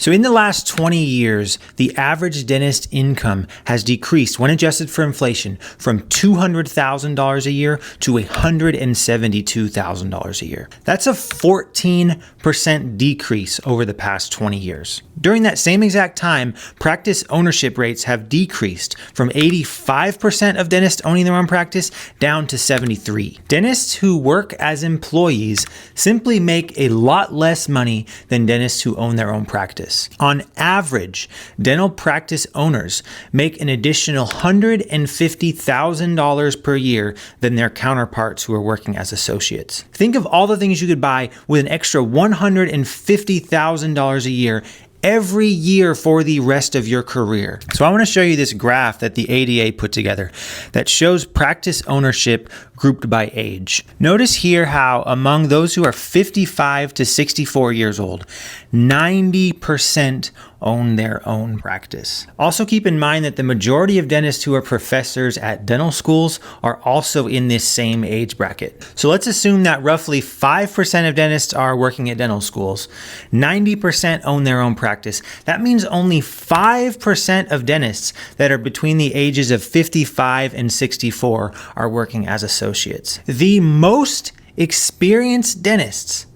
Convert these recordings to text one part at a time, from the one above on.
So in the last 20 years, the average dentist income has decreased when adjusted for inflation from $200,000 a year to $172,000 a year. That's a 14% decrease over the past 20 years. During that same exact time, practice ownership rates have decreased from 85% of dentists owning their own practice down to 73%. Dentists who work as employees simply make a lot less money than dentists who own their own practice. On average, dental practice owners make an additional $150,000 per year than their counterparts who are working as associates. Think of all the things you could buy with an extra $150,000 a year every year for the rest of your career. So I want to show you this graph that the ADA put together that shows practice ownership grouped by age. Notice here how among those who are 55 to 64 years old, 90% own their own practice. Also keep in mind that the majority of dentists who are professors at dental schools are also in this same age bracket. So let's assume that roughly 5% of dentists are working at dental schools, 90% own their own practice. That means only 5% of dentists that are between the ages of 55 and 64 are working as associates. The most experienced dentists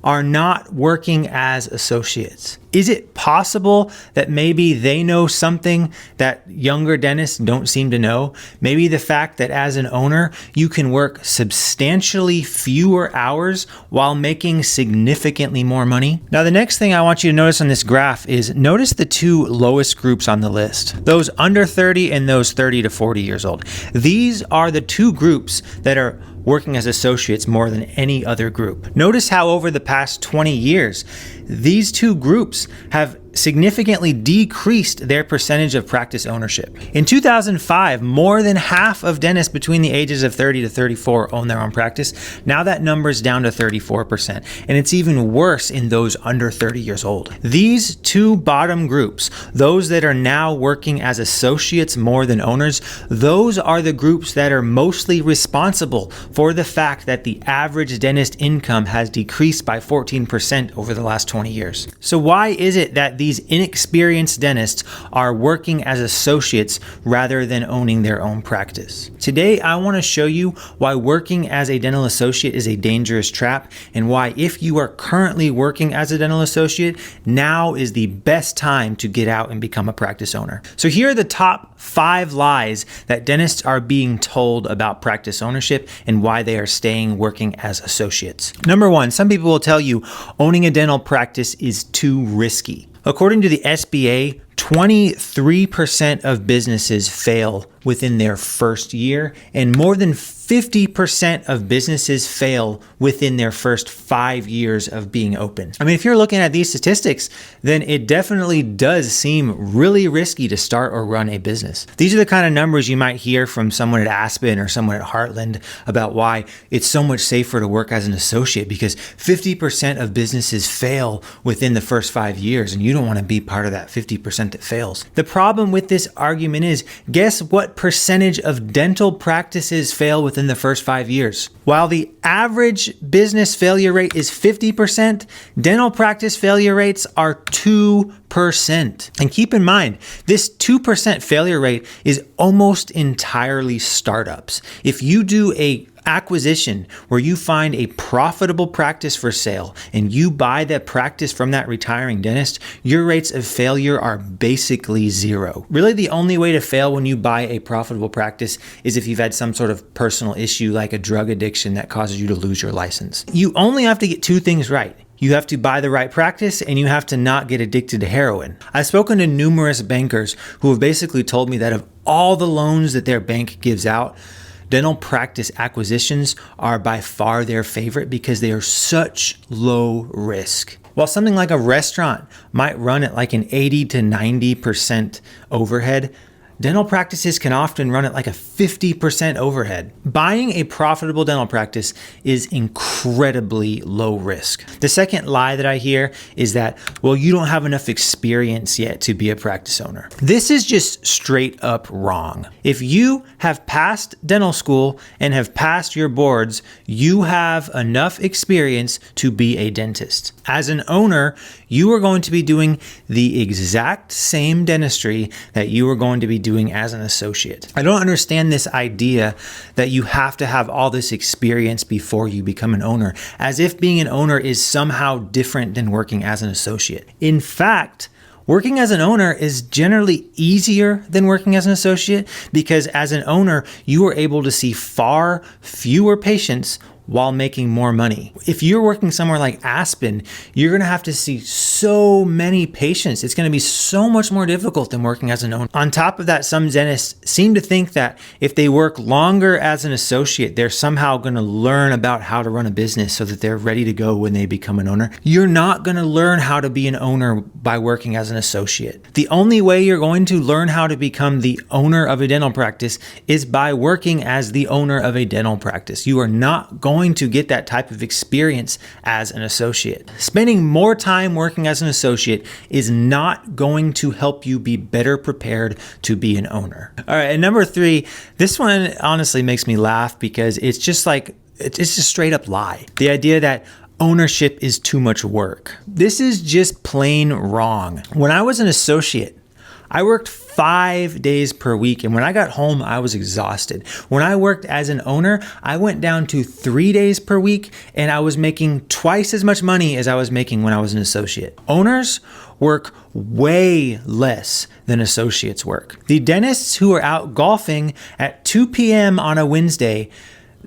are not working as associates. Is it possible that maybe they know something that younger dentists don't seem to know? Maybe the fact that as an owner, you can work substantially fewer hours while making significantly more money? Now, the next thing I want you to notice on this graph is notice the two lowest groups on the list, those under 30 and those 30 to 40 years old. These are the two groups that are working as associates more than any other group. Notice how over the past 20 years, these two groups have significantly decreased their percentage of practice ownership. In 2005, more than half of dentists between the ages of 30 to 34 own their own practice. Now that number's down to 34%, and it's even worse in those under 30 years old. These two bottom groups, those that are now working as associates more than owners, those are the groups that are mostly responsible for the fact that the average dentist income has decreased by 14% over the last 20 years. So why is it that these inexperienced dentists are working as associates rather than owning their own practice? Today, I want to show you why working as a dental associate is a dangerous trap, and why if you are currently working as a dental associate, now is the best time to get out and become a practice owner. So here are the top 5 lies that dentists are being told about practice ownership and why they are staying working as associates. Number 1, some people will tell you owning a dental practice is too risky. According to the SBA, 23% of businesses fail within their first year, and more than 50% of businesses fail within their first 5 years of being open. I mean, if you're looking at these statistics, then it definitely does seem really risky to start or run a business. These are the kind of numbers you might hear from someone at Aspen or someone at Heartland about why it's so much safer to work as an associate, because 50% of businesses fail within the first 5 years, and you don't want to be part of that 50% that fails. The problem with this argument is, guess what percentage of dental practices fail within the first 5 years? While the average business failure rate is 50%, dental practice failure rates are 2%. And keep in mind, this 2% failure rate is almost entirely startups. If you do a acquisition where you find a profitable practice for sale and you buy that practice from that retiring dentist, your rates of failure are basically zero. Really, the only way to fail when you buy a profitable practice is if you've had some sort of personal issue like a drug addiction that causes you to lose your license. You only have to get 2 things right. You have to buy the right practice, and you have to not get addicted to heroin. I've spoken to numerous bankers who have basically told me that of all the loans that their bank gives out, dental practice acquisitions are by far their favorite because they are such low risk. While something like a restaurant might run at like an 80 to 90% overhead, dental practices can often run at like a 50% overhead. Buying a profitable dental practice is incredibly low risk. The second lie that I hear is that, well, you don't have enough experience yet to be a practice owner. This is just straight up wrong. If you have passed dental school and have passed your boards, you have enough experience to be a dentist. As an owner, you are going to be doing the exact same dentistry that you are going to be doing as an associate. I don't understand this idea that you have to have all this experience before you become an owner, as if being an owner is somehow different than working as an associate. In fact, working as an owner is generally easier than working as an associate because as an owner, you are able to see far fewer patients while making more money. If you're working somewhere like Aspen, you're gonna have to see so many patients. It's gonna be so much more difficult than working as an owner. On top of that, some dentists seem to think that if they work longer as an associate, they're somehow gonna learn about how to run a business so that they're ready to go when they become an owner. You're not gonna learn how to be an owner by working as an associate. The only way you're going to learn how to become the owner of a dental practice is by working as the owner of a dental practice. You are not going to get that type of experience as an associate. Spending more time working as an associate is not going to help you be better prepared to be an owner. All right, and number 3, this one honestly makes me laugh because it's just a straight up lie. The idea that ownership is too much work. This is just plain wrong. When I was an associate, I worked 5 days per week, and when I got home, I was exhausted. When I worked as an owner, I went down to 3 days per week, and I was making twice as much money as I was making when I was an associate. Owners work way less than associates work. The dentists who are out golfing at 2 p.m. on a Wednesday,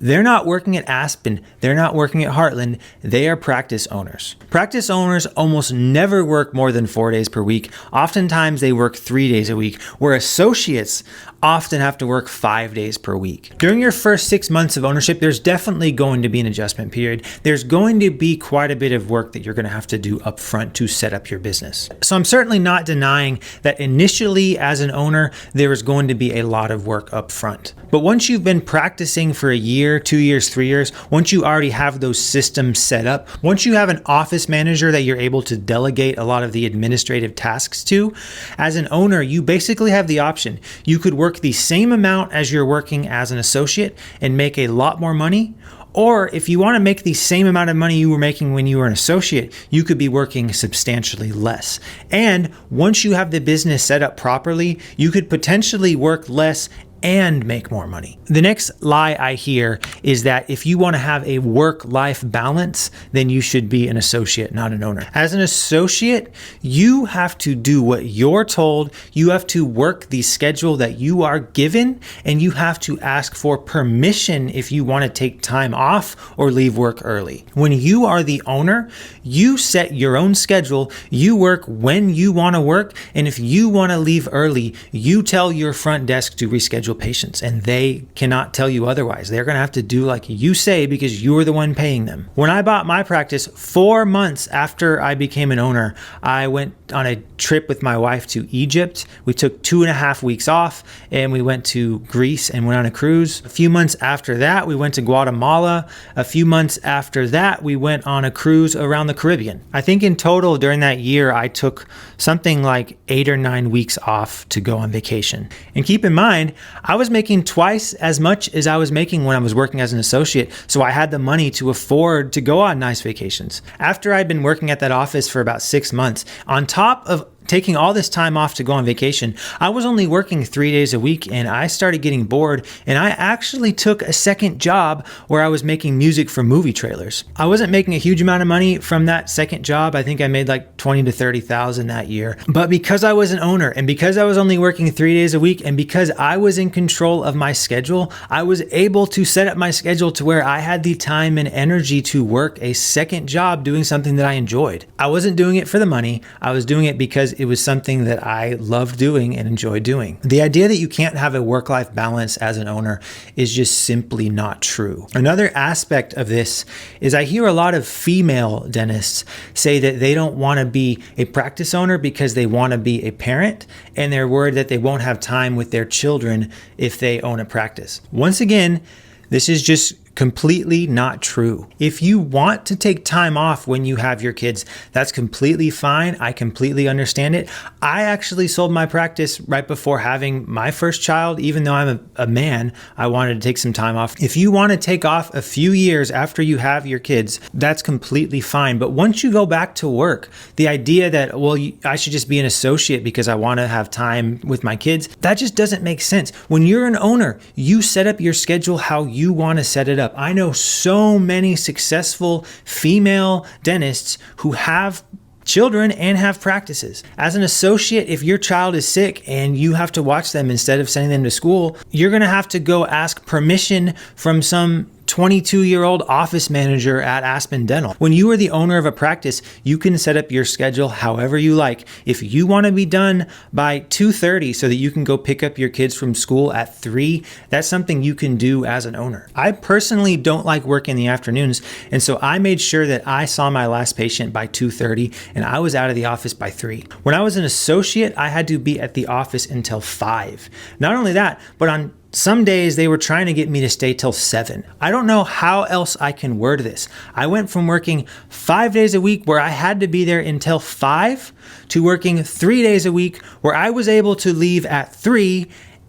they're not working at Aspen. They're not working at Heartland. They are practice owners. Practice owners almost never work more than 4 days per week. Oftentimes they work 3 days a week, where associates often have to work 5 days per week. During your first 6 months of ownership, there's definitely going to be an adjustment period. There's going to be quite a bit of work that you're going to have to do up front to set up your business. So I'm certainly not denying that initially as an owner, there is going to be a lot of work up front. But once you've been practicing for a year, 2 years, 3 years, once you already have those systems set up, once you have an office manager that you're able to delegate a lot of the administrative tasks to, as an owner, you basically have the option. You could work the same amount as you're working as an associate and make a lot more money. Or if you want to make the same amount of money you were making when you were an associate, you could be working substantially less. And once you have the business set up properly, you could potentially work less and make more money. The next lie I hear is that if you want to have a work-life balance, then you should be an associate, not an owner. As an associate, you have to do what you're told, you have to work the schedule that you are given, and you have to ask for permission if you want to take time off or leave work early. When you are the owner, you set your own schedule, you work when you want to work, and if you want to leave early, you tell your front desk to reschedule patients, and they cannot tell you otherwise. They're going to have to do like you say because you're the one paying them. When I bought my practice 4 months after I became an owner, I went on a trip with my wife to Egypt. We took 2.5 weeks off and we went to Greece and went on a cruise. A few months after that, we went to Guatemala. A few months after that, we went on a cruise around the Caribbean. I think in total during that year, I took something like 8 or 9 weeks off to go on vacation. And keep in mind, I was making twice as much as I was making when I was working as an associate, so I had the money to afford to go on nice vacations. After I'd been working at that office for about 6 months, on top of taking all this time off to go on vacation, I was only working 3 days a week and I started getting bored, and I actually took a second job where I was making music for movie trailers. I wasn't making a huge amount of money from that second job. I think I made like 20 to 30,000 that year. But because I was an owner and because I was only working 3 days a week and because I was in control of my schedule, I was able to set up my schedule to where I had the time and energy to work a second job doing something that I enjoyed. I wasn't doing it for the money. I was doing it because it was something that I loved doing and enjoyed doing. The idea that you can't have a work-life balance as an owner is just simply not true. Another aspect of this is I hear a lot of female dentists say that they don't want to be a practice owner because they want to be a parent, and they're worried that they won't have time with their children if they own a practice. Once again, this is just completely not true. If you want to take time off when you have your kids, that's completely fine. I completely understand it. I actually sold my practice right before having my first child. Even though I'm a man, I wanted to take some time off. If you want to take off a few years after you have your kids, that's completely fine. But once you go back to work, the idea that, well, I should just be an associate because I want to have time with my kids, that just doesn't make sense. When you're an owner, you set up your schedule how you want to set it up. I know so many successful female dentists who have children and have practices. As an associate, if your child is sick and you have to watch them instead of sending them to school, you're going to have to go ask permission from some 22-year-old office manager at Aspen Dental. When you are the owner of a practice, you can set up your schedule however you like. If you want to be done by 2:30 so that you can go pick up your kids from school at 3, that's something you can do as an owner. I personally don't like working in the afternoons, and so I made sure that I saw my last patient by 2:30 and I was out of the office by 3. When I was an associate, I had to be at the office until 5. Not only that, but on some days they were trying to get me to stay till 7. I don't know how else I can word this. I went from working 5 days a week where I had to be there until 5 to working 3 days a week where I was able to leave at 3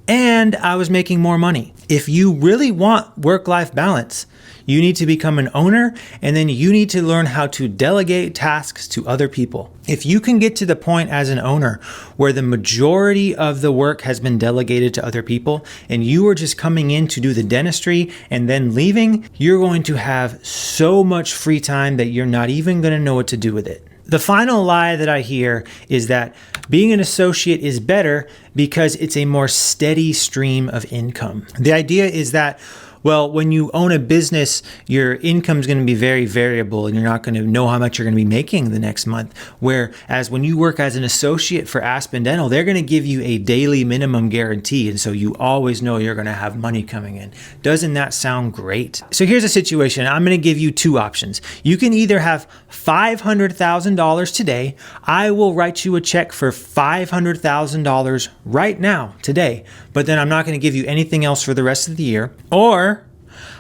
and I was making more money. If you really want work-life balance, you need to become an owner, and then you need to learn how to delegate tasks to other people. If you can get to the point as an owner where the majority of the work has been delegated to other people and you are just coming in to do the dentistry and then leaving, you're going to have so much free time that you're not even going to know what to do with it. The final lie that I hear is that being an associate is better because it's a more steady stream of income. The idea is that, well, when you own a business, your income is going to be very variable and you're not going to know how much you're going to be making the next month. Whereas when you work as an associate for Aspen Dental, they're going to give you a daily minimum guarantee. And so you always know you're going to have money coming in. Doesn't that sound great? So here's a situation. I'm going to give you 2 options. You can either have $500,000 today. I will write you a check for $500,000 right now, today, but then I'm not going to give you anything else for the rest of the year. Or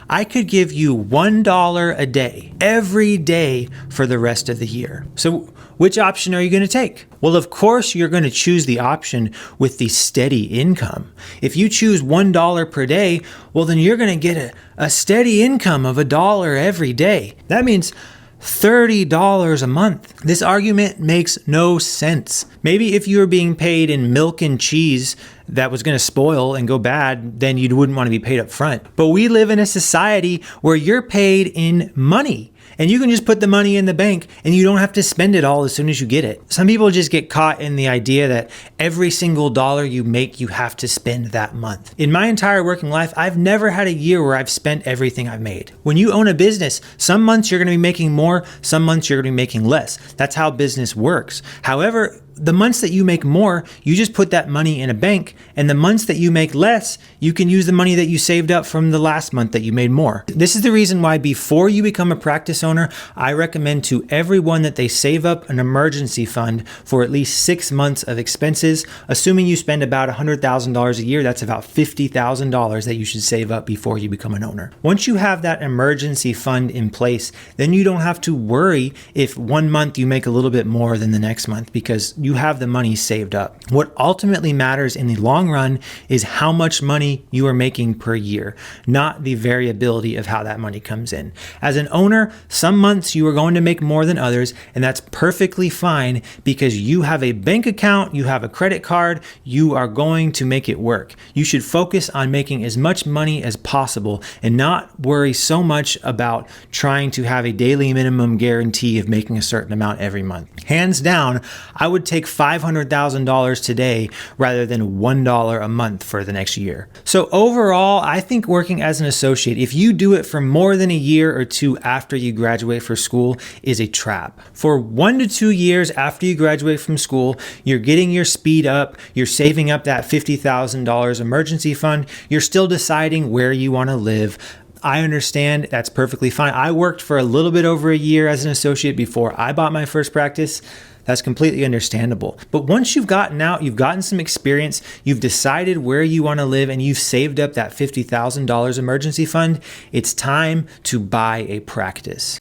I could give you $1 a day, every day for the rest of the year. So which option are you going to take? Well, of course, you're going to choose the option with the steady income. If you choose $1 per day, well, then you're going to get a steady income of $1 every day. That means $30 a month. This argument makes no sense. Maybe if you were being paid in milk and cheese that was going to spoil and go bad, then you wouldn't want to be paid up front. But we live in a society where you're paid in money. And you can just put the money in the bank and you don't have to spend it all as soon as you get it. Some people just get caught in the idea that every single dollar you make, you have to spend that month. In my entire working life, I've never had a year where I've spent everything I've made. When you own a business, some months you're going to be making more, some months you're going to be making less. That's how business works. However, the months that you make more, you just put that money in a bank, and the months that you make less, you can use the money that you saved up from the last month that you made more. This is the reason why before you become a practice owner, I recommend to everyone that they save up an emergency fund for at least 6 months of expenses. Assuming you spend about $100,000 a year, that's about $50,000 that you should save up before you become an owner. Once you have that emergency fund in place, then you don't have to worry if one month you make a little bit more than the next month because you have the money saved up. What ultimately matters in the long run is how much money you are making per year, not the variability of how that money comes in. As an owner, some months you are going to make more than others, and that's perfectly fine because you have a bank account, you have a credit card, you are going to make it work. You should focus on making as much money as possible and not worry so much about trying to have a daily minimum guarantee of making a certain amount every month. Hands down, I would take $500,000 today rather than $1 a month for the next year. So overall, I think working as an associate, if you do it for more than a year or 2 after you graduate from school, is a trap. For 1 to 2 years after you graduate from school, you're getting your speed up, you're saving up that $50,000 emergency fund, you're still deciding where you want to live. I understand, that's perfectly fine. I worked for a little bit over a year as an associate before I bought my first practice. That's completely understandable. But once you've gotten out, you've gotten some experience, you've decided where you want to live, and you've saved up that $50,000 emergency fund, it's time to buy a practice.